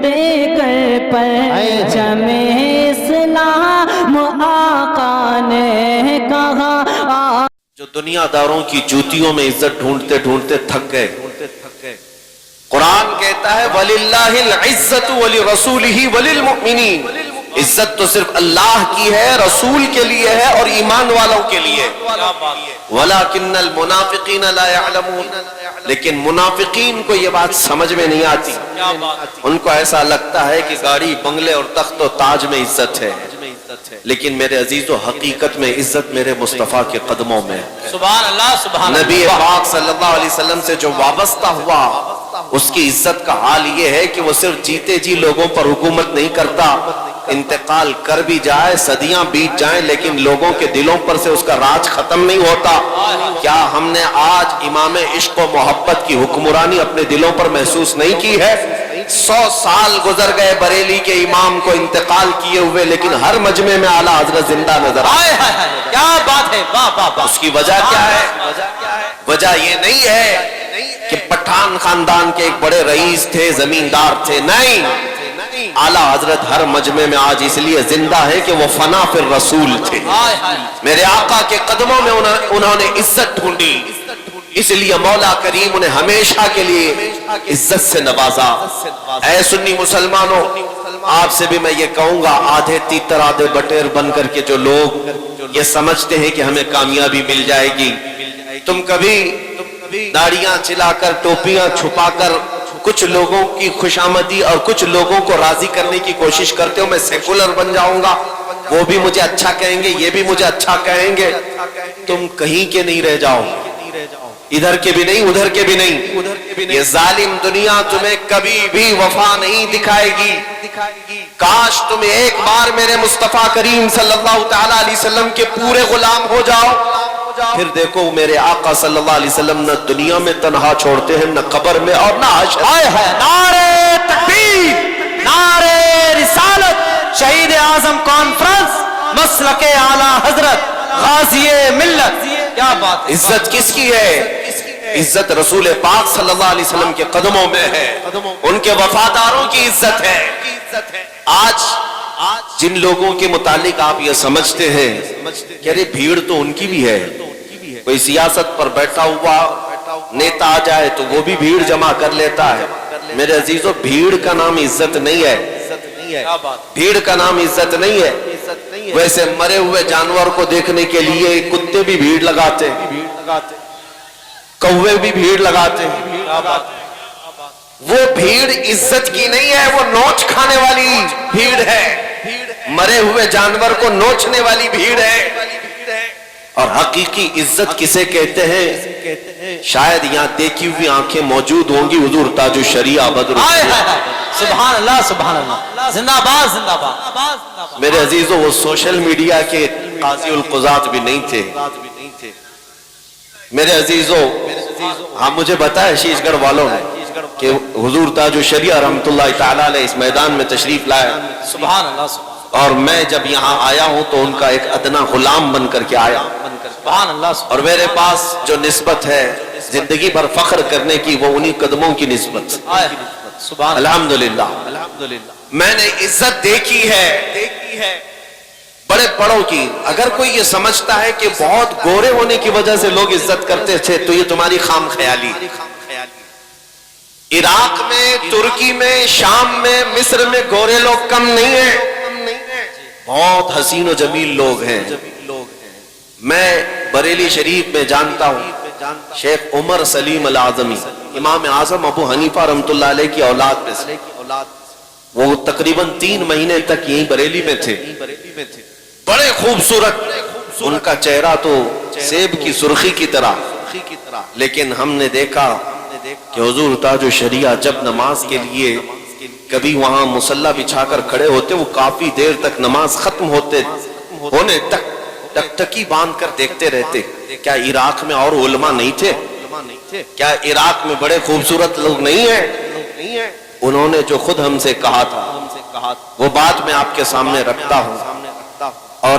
دیگر پرچم اسلام آقا نے کہا۔ جو دنیا داروں کی جوتیوں میں عزت ڈھونڈتے ڈھونڈتے تھک گئے، قرآن کہتا ہے وَلِلَّهِ الْعِزَّةُ وَلِرَسُولِهِ وَلِلْمُؤْمِنِينَ، عزت تو صرف اللہ کی ہے، رسول کے لیے ہے اور ایمان والوں کے لیے۔ وَلَكِنَّ الْمُنَافِقِينَ لَا يَعْلَمُونَ، لیکن منافقین کو یہ بات سمجھ میں نہیں آتی، ان کو ایسا لگتا ہے کہ گاڑی بنگلے اور تخت و تاج میں عزت ہے، لیکن میرے عزیزو حقیقت میں عزت میرے مصطفیٰ کے قدموں میں ہے۔ سبحان اللہ سبحان اللہ۔ نبی پاک صلی اللہ علیہ وسلم سے جو وابستہ ہوا اس کی عزت کا حال یہ ہے کہ وہ صرف جیتے جی لوگوں پر حکومت نہیں کرتا، انتقال کر بھی جائے، صدیاں بیت جائیں، لیکن لوگوں کے دلوں پر سے اس کا راج ختم نہیں ہوتا۔ کیا ہم نے آج امام عشق و محبت کی حکمرانی اپنے دلوں پر محسوس نہیں کی ہے؟ 100 سال گزر گئے بریلی کے امام کو انتقال کیے ہوئے، لیکن ہر مجمع میں اعلیٰ حضرت زندہ نظر آئے۔ کیا بات ہے، واہ واہ واہ۔ اس کی وجہ کیا ہے؟ وجہ یہ نہیں ہے کہ پٹھان خاندان کے ایک بڑے رئیس تھے، زمیندار تھے، نہیں، اعلیٰ حضرت ہر مجمع میں آج اس لیے زندہ ہے کہ وہ فنا فی الرسول تھے، میرے آقا کے قدموں میں انہوں نے عزت ڈھونڈی، اس لیے مولا کریم انہیں ہمیشہ کے لیے عزت سے نوازا۔ اے سنی مسلمانوں، آپ سے بھی میں یہ کہوں گا، آدھے تیتر آدھے بٹیر بن کر کے جو لوگ یہ سمجھتے ہیں کہ ہمیں کامیابی مل جائے گی، تم کبھی داڑیاں چلا کر ٹوپیاں چھپا کر کچھ لوگوں کی خوشامدی اور کچھ لوگوں کو راضی کرنے کی کوشش کرتے ہو، میں سیکولر بن جاؤں گا، وہ بھی مجھے اچھا کہیں گے، یہ بھی مجھے اچھا کہیں گے، تم کہیں کے نہیں رہ جاؤ، ادھر کے بھی نہیں ادھر کے بھی نہیں۔ یہ ظالم دنیا تمہیں کبھی بھی وفا نہیں دکھائے گی۔ کاش تم ایک بار میرے مصطفیٰ کریم صلی اللہ تعالیٰ علیہ وسلم کے پورے غلام ہو جاؤ، پھر دیکھو میرے آقا صلی اللہ علیہ وسلم نہ دنیا میں تنہا چھوڑتے ہیں، نہ قبر میں اور نہ حشر۔ نعرے تکبیر، نعرے رسالت، شہید اعظم کانفرنس، مسلک اعلیٰ حضرت، غازی ملت۔ کیا بات۔ عزت کس کی ہے؟ عزت رسول پاک صلی اللہ علیہ وسلم کے قدموں میں ہے، ان کے وفاداروں کی عزت ہے۔ آج جن لوگوں کے متعلق آپ یہ سمجھتے ہیں کہ ارے بھیڑ تو ان کی بھی ہے، کوئی سیاست پر بیٹھا ہوا نیتا آ جائے تو وہ بھی بھیڑ جمع کر لیتا ہے، میرے عزیزو بھیڑ کا نام عزت نہیں ہے، بھیڑ کا نام عزت نہیں ہے۔ ویسے مرے ہوئے جانور کو دیکھنے کے لیے کتے بھی بھیڑ لگاتے ہیں، کوے بھی بھیڑ لگاتے ہیں، وہ بھیڑ عزت کی نہیں ہے، وہ نوچ کھانے والی بھیڑ ہے، مرے ہوئے جانور کو نوچنے والی بھیڑ ہے۔ اور حقیقی عزت کسے کہتے ہیں؟ شاید یہاں دیکھی ہوئی آنکھیں موجود ہوں گی، حضور تاج الشریعہ بدر۔ سبحان اللہ سبحان اللہ، زندہ باد زندہ باد۔ میرے عزیزو وہ سوشل میڈیا کے قاضی القضات بھی نہیں تھے، میرے عزیزو ہاں مجھے بتایا شیش گڑھ والوں نے کہ حضور تاج الشریعہ رحمت اللہ تعالیٰ علیہ اس میدان میں تشریف لائے، سبحان اللہ، اور میں جب یہاں آیا ہوں تو ان کا ایک ادنا غلام بن کر کے آیا، سبحان اللہ، اور میرے پاس جو نسبت ہے زندگی بھر فخر کرنے کی وہ انہی قدموں کی نسبت، الحمدللہ۔ میں نے عزت دیکھی ہے بڑے بڑوں کی۔ اگر کوئی یہ سمجھتا ہے کہ بہت گورے ہونے کی وجہ سے لوگ عزت کرتے تھے تو یہ تمہاری خام خیالی۔ عراق میں، ترکی میں، شام میں، مصر میں گورے لوگ کم نہیں ہیں، بہت حسین و جمیل لوگ ہیں۔ میں بریلی شریف میں جانتا ہوں شیخ عمر سلیم العظمی، امام اعظم ابو حنیفہ رحمت اللہ علیہ کی اولاد میں سے، وہ تقریباً 3 مہینے تک یہیں بریلی میں تھے، بڑے خوبصورت، ان کا چہرہ تو سیب کی سرخی کی طرح، لیکن ہم نے دیکھا کہ حضور تاج الشریعہ جب نماز کے لیے کبھی وہاں مصلی بچھا کر کھڑے ہوتے، وہ کافی دیر تک نماز ختم ہونے تک ٹکٹکی باندھ کر دیکھتے رہتے۔ کیا عراق میں اور علماء نہیں تھے؟ کیا عراق میں بڑے خوبصورت لوگ نہیں ہیں؟ انہوں نے جو خود ہم سے کہا تھا وہ بات میں آپ کے سامنے رکھتا ہوں، اور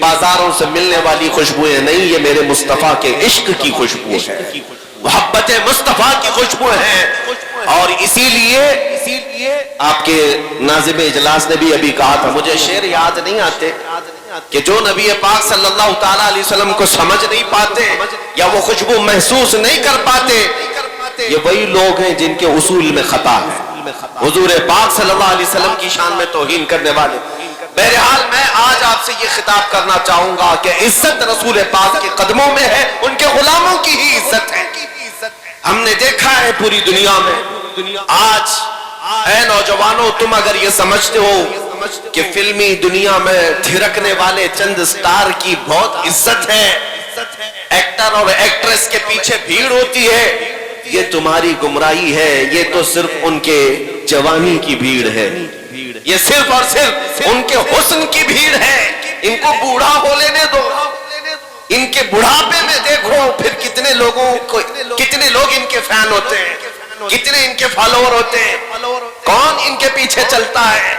بازاروں سے ملنے والی خوشبوئیں نہیں، یہ میرے مصطفیٰ کے عشق کی خوشبو ہے، محبت مصطفیٰ کی خوشبو ہے۔ اور اسی لیے آپ کے ناظم اجلاس نے بھی ابھی کہا تھا، مجھے شعر یاد نہیں آتے، کہ جو نبی پاک صلی اللہ تعالیٰ علیہ وسلم کو سمجھ نہیں پاتے یا وہ خوشبو محسوس نہیں کر پاتے، یہ وہی لوگ ہیں جن کے اصول میں خطا ہے، حضور پاک صلی اللہ علیہ وسلم کی شان میں توہین کرنے والے۔ بہرحال میں آج آپ سے یہ خطاب کرنا چاہوں گا کہ عزت رسول پاک کے قدموں میں ہے، ان کے غلاموں کی ہی عزت ہے۔ ہم نے دیکھا ہے پوری دنیا میں، آج اے نوجوانوں، تم اگر یہ سمجھتے ہو کہ فلمی دنیا میں تھرکنے والے چند سٹار کی بہت عزت ہے، ایکٹر اور ایکٹریس کے پیچھے بھیڑ ہوتی ہے، یہ تمہاری گمراہی ہے۔ یہ تو صرف ان کے جوانی کی بھیڑ ہے، یہ صرف اور صرف ان کے حسن کی بھیڑ ہے۔ ان کو بوڑھا ہو لینے دو، ان کے بڑھاپے میں دیکھو پھر کتنے لوگ ان کے فین ہوتے ہیں، کتنے ان کے فالوور ہوتے ہیں، کون ان کے پیچھے چلتا ہے۔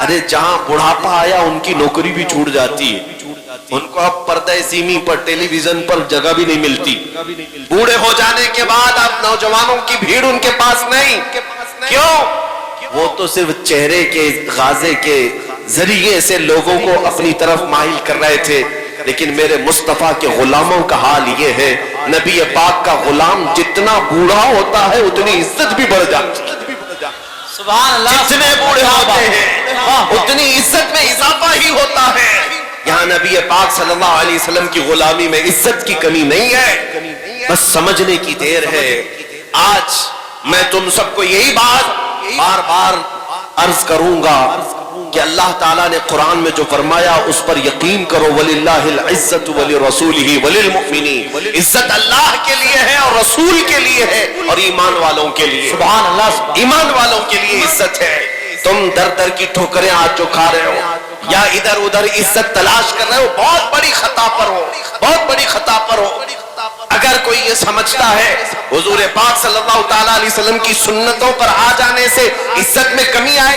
ارے جہاں بڑھاپا آیا ان کی نوکری بھی چھوٹ جاتی ہے، ان کو اب پردہ سیمی پر ٹیلی ویژن پر جگہ بھی نہیں ملتی۔ بوڑھے ہو جانے کے بعد اب نوجوانوں کی بھیڑ ان کے پاس نہیں، کیوں؟ وہ تو صرف چہرے کے غازے کے ذریعے سے لوگوں کو اپنی طرف مائل کر رہے تھے، لیکن میرے مصطفیٰ کے غلاموں کا حال یہ ہے، نبی پاک کا غلام جتنا بوڑھا ہوتا ہے اتنی عزت بھی بڑھ جاتی ہے، سبحان اللہ، جتنے بوڑھے ہوتے ہیں اتنی عزت میں اضافہ ہی ہوتا ہے۔ یہاں نبی پاک صلی اللہ علیہ وسلم کی غلامی میں عزت کی کمی نہیں ہے، بس سمجھنے کی دیر ہے۔ آج میں تم سب کو یہی بات بار بار عرض کروں گا کہ اللہ تعالیٰ نے قرآن میں جو فرمایا اس پر یقین کرو، وَلِلَّهِ الْعِزَّةُ وَلِرَسُولِهِ وَلِلْمُؤْمِنِينَ۔ عزت اللہ کے لیے ہے اور رسول کے لیے ہے اور ایمان والوں کے لیے، سبحان اللہ، ایمان والوں کے لیے عزت ہے۔ تم در در کی ٹھوکریں آج جو کھا رہے ہو یا ادھر ادھر عزت تلاش کر رہے ہو، بہت بڑی خطا پر ہو، بہت بڑی خطا پر ہو۔ اگر کوئی یہ سمجھتا ہے حضور پاک صلی اللہ تعالیٰ علیہ وسلم کی سنتوں پر آ جانے سے عزت میں کمی آئے